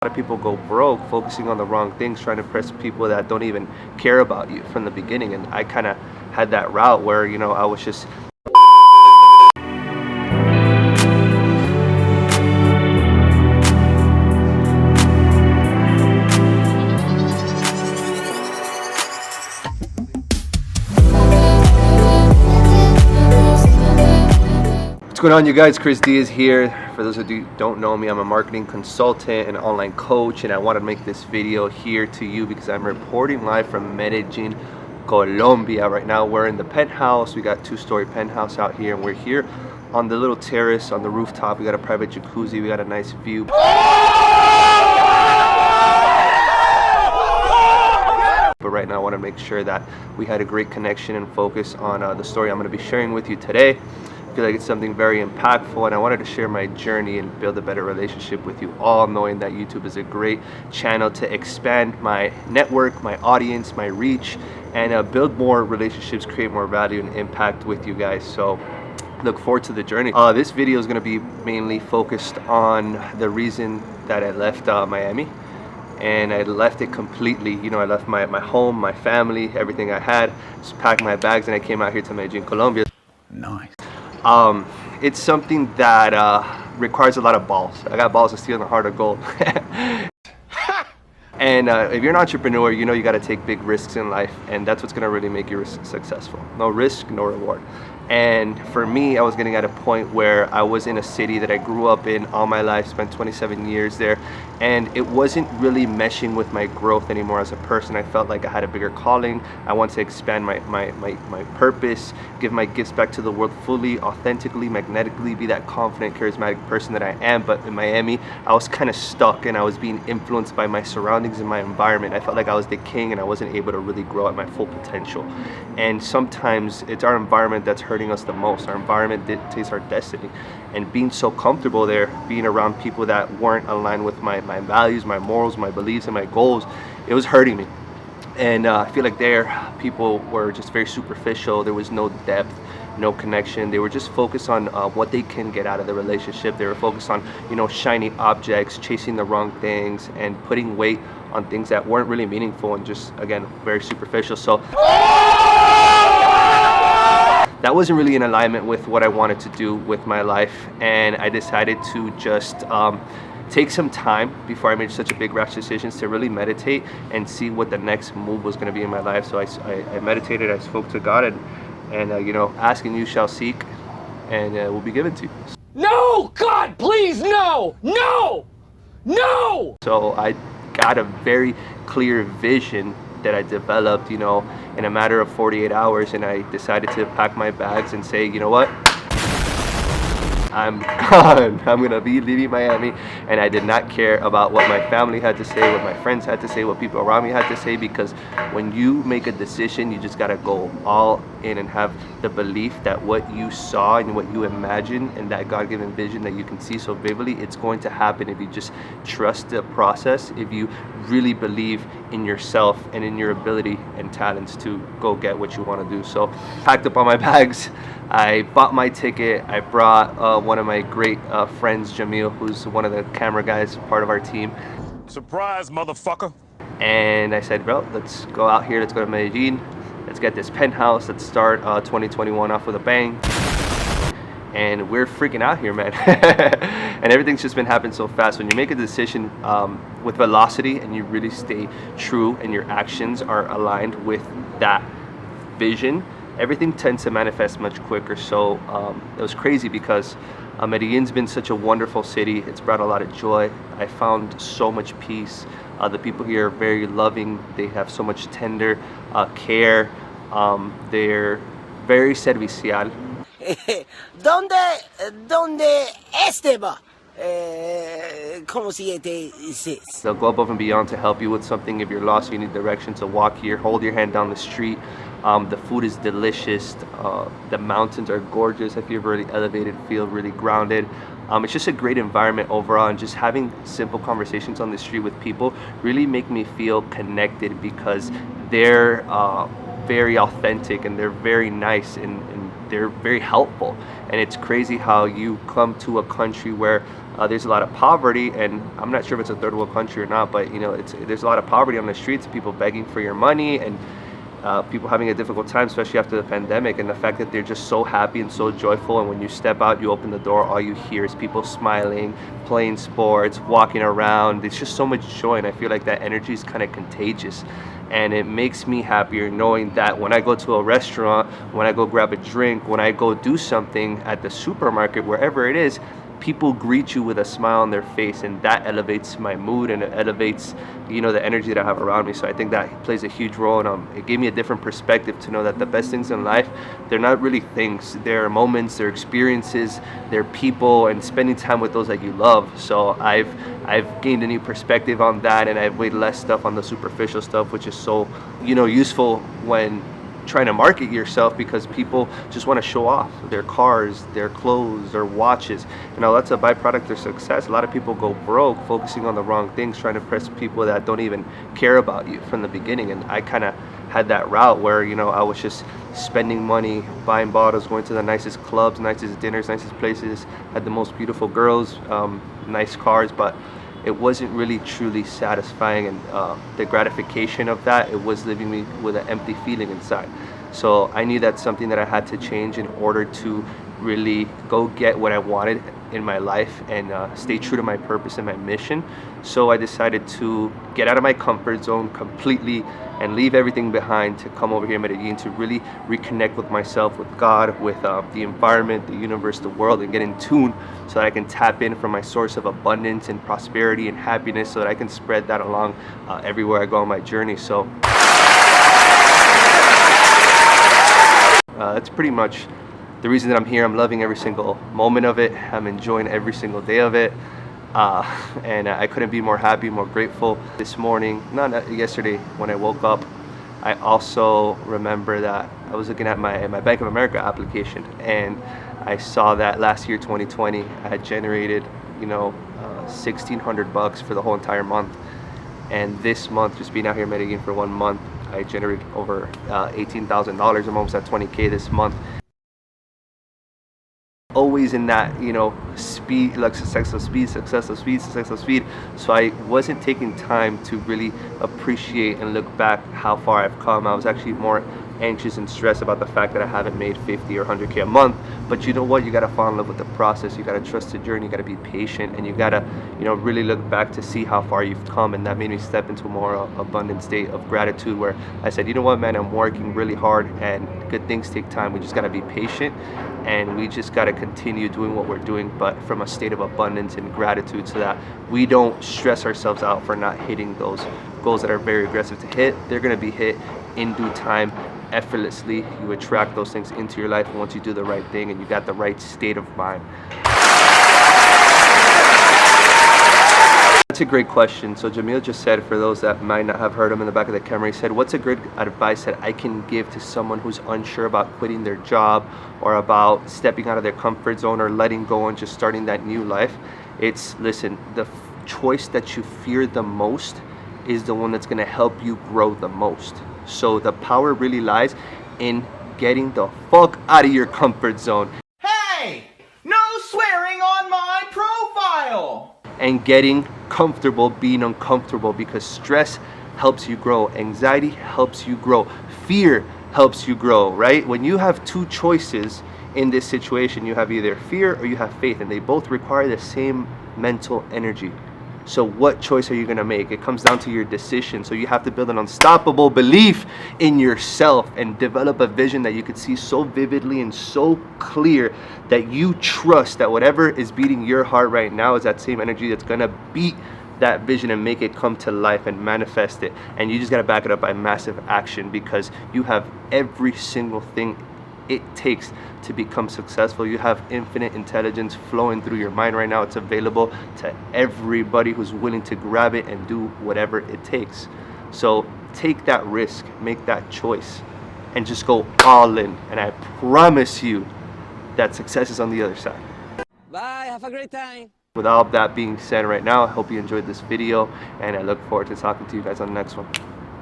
A lot of people go broke focusing on the wrong things, trying to impress people that don't even care about you from the beginning. And I kind of had that route where, I was just. What's going on, you guys? Chris D is here. For those of you who don't know me, I'm a marketing consultant and online coach, and I want to make this video here to you because I'm reporting live from Medellin, Colombia. Right now we're in the penthouse. We got two-story penthouse out here, and we're here on the little terrace on the rooftop. We got a private jacuzzi. We got a nice view. But right now I want to make sure that we had a great connection and focus on the story I'm going to be sharing with you today. I feel like it's something very impactful, and I wanted to share my journey and build a better relationship with you all, knowing that YouTube is a great channel to expand my network, my audience, my reach, and build more relationships, create more value and impact with you guys. So look forward to the journey. This video is going to be mainly focused on the reason that I left Miami. And I left it completely. I left my home, my family, everything I had, just packed my bags, and I came out here to Medellin, Colombia. Nice. It's something that requires a lot of balls. I got balls to steal in the heart of gold. And if you're an entrepreneur, you got to take big risks in life, and that's what's going to really make you successful. No risk, no reward. And for me, I was getting at a point where I was in a city that I grew up in all my life, spent 27 years there, and it wasn't really meshing with my growth anymore as a person. I felt like I had a bigger calling. I wanted to expand my purpose, give my gifts back to the world fully, authentically, magnetically, be that confident, charismatic person that I am. But in Miami, I was kind of stuck, and I was being influenced by my surroundings and my environment. I felt like I was the king, and I wasn't able to really grow at my full potential. And sometimes it's our environment that's hurting us the most. Our environment dictates our destiny, and being so comfortable there, being around people that weren't aligned with my values, my morals, my beliefs, and my goals, it was hurting me. And I feel like there, people were just very superficial. There was no depth, no connection. They were just focused on what they can get out of the relationship. They were focused on, shiny objects, chasing the wrong things, and putting weight on things that weren't really meaningful, and just, again, very superficial. So that wasn't really in alignment with what I wanted to do with my life, and I decided to just take some time before I made such a big rash decisions to really meditate and see what the next move was going to be in my life. So I meditated, I spoke to God, and ask and you shall seek, and it will be given to you. No, God, please, no, no, no. So I got a very clear vision that I developed, in a matter of 48 hours, and I decided to pack my bags and say, you know what? I'm gone. I'm gonna be leaving Miami, and I did not care about what my family had to say, what my friends had to say, what people around me had to say, because when you make a decision, you just gotta go all in and have the belief that what you saw and what you imagine and that God-given vision that you can see so vividly, it's going to happen if you just trust the process, if you really believe in yourself and in your ability and talents to go get what you want to do. So packed up all my bags, I bought my ticket. I brought one of my great friends, Jamil, who's one of the camera guys, part of our team. Surprise, motherfucker. And I said, bro, let's go out here. Let's go to Medellin. Let's get this penthouse. Let's start 2021 off with a bang. And we're freaking out here, man. And everything's just been happening so fast. When you make a decision with velocity and you really stay true and your actions are aligned with that vision, everything tends to manifest much quicker. So it was crazy because Medellin's been such a wonderful city. It's brought a lot of joy. I found so much peace. The people here are very loving. They have so much tender care. They're very servicial. ¿Dónde Esteban? ¿Cómo se dice? They'll go above and beyond to help you with something. If you're lost, you need direction, to walk here, hold your hand down the street. The food is delicious. The mountains are gorgeous. I feel really elevated, feel really grounded. It's just a great environment overall, and just having simple conversations on the street with people really make me feel connected because they're very authentic, and they're very nice, and they're very helpful. And it's crazy how you come to a country where there's a lot of poverty, and I'm not sure if it's a third world country or not, but you know, there's a lot of poverty on the streets, people begging for your money, and people having a difficult time, especially after the pandemic, and the fact that they're just so happy and so joyful, and when you step out, you open the door, all you hear is people smiling, playing sports, walking around. It's just so much joy, and I feel like that energy is kind of contagious, and it makes me happier knowing that when I go to a restaurant, when I go grab a drink, when I go do something at the supermarket, wherever it is, people greet you with a smile on their face, and that elevates my mood, and it elevates, you know, the energy that I have around me. So I think that plays a huge role, and it gave me a different perspective to know that the best things in life, they're not really things, they're moments, they're experiences, they're people, and spending time with those that you love. So I've gained a new perspective on that, and I've weighed less stuff on the superficial stuff, which is so, you know, useful when trying to market yourself, because people just want to show off their cars, their clothes, their watches. You know, that's a byproduct of success. A lot of people go broke focusing on the wrong things, trying to impress people that don't even care about you from the beginning. And I kind of had that route where, you know, I was just spending money, buying bottles, going to the nicest clubs, nicest dinners, nicest places, had the most beautiful girls, nice cars, but it wasn't really truly satisfying, and the gratification of that, it was leaving me with an empty feeling inside. So I knew that's something that I had to change in order to really go get what I wanted in my life and stay true to my purpose and my mission. So I decided to get out of my comfort zone completely and leave everything behind to come over here in Medellin to really reconnect with myself, with God, with the environment, the universe, the world, and get in tune so that I can tap in from my source of abundance and prosperity and happiness, so that I can spread that along everywhere I go on my journey. So that's pretty much the reason that I'm here. I'm loving every single moment of it. I'm enjoying every single day of it. And I couldn't be more happy, more grateful. This morning, not yesterday, when I woke up, I also remember that I was looking at my Bank of America application, and I saw that last year, 2020, I had generated, you know, $1,600 for the whole entire month. And this month, just being out here in Medellin for 1 month, I generated over $18,000. I'm almost at 20K this month. Always in that, you know, speed, like success of speed, success of speed, success of speed. So I wasn't taking time to really appreciate and look back how far I've come. I was actually more anxious and stressed about the fact that I haven't made 50 or 100K a month. But you know what? You got to fall in love with the process. You got to trust the journey. You got to be patient, and you got to, you know, really look back to see how far you've come. And that made me step into a more abundant state of gratitude, where I said, you know what, man, I'm working really hard, and good things take time. We just got to be patient, and we just got to continue doing what we're doing, but from a state of abundance and gratitude, so that we don't stress ourselves out for not hitting those goals that are very aggressive to hit. They're going to be hit in due time, effortlessly. You attract those things into your life once you do the right thing and you got the right state of mind. That's a great question. So Jamil just said, for those that might not have heard him in the back of the camera, he said, what's a good advice that I can give to someone who's unsure about quitting their job, or about stepping out of their comfort zone, or letting go and just starting that new life? It's, listen, the choice that you fear the most is the one that's going to help you grow the most. So the power really lies in getting the fuck out of your comfort zone. Hey! No swearing on my profile! And getting comfortable being uncomfortable, because stress helps you grow, anxiety helps you grow, fear helps you grow, right? When you have two choices in this situation, you have either fear or you have faith, and they both require the same mental energy. So what choice are you going to make? It comes down to your decision. So you have to build an unstoppable belief in yourself and develop a vision that you could see so vividly and so clear that you trust that whatever is beating your heart right now is that same energy that's going to beat that vision and make it come to life and manifest it. And you just got to back it up by massive action, because you have every single thing it takes to become successful. You have infinite intelligence flowing through your mind right now. It's available to everybody who's willing to grab it and do whatever it takes. So take that risk, make that choice, and just go all in. And I promise you that success is on the other side. Bye, have a great time. With all of that being said right now, I hope you enjoyed this video, and I look forward to talking to you guys on the next one.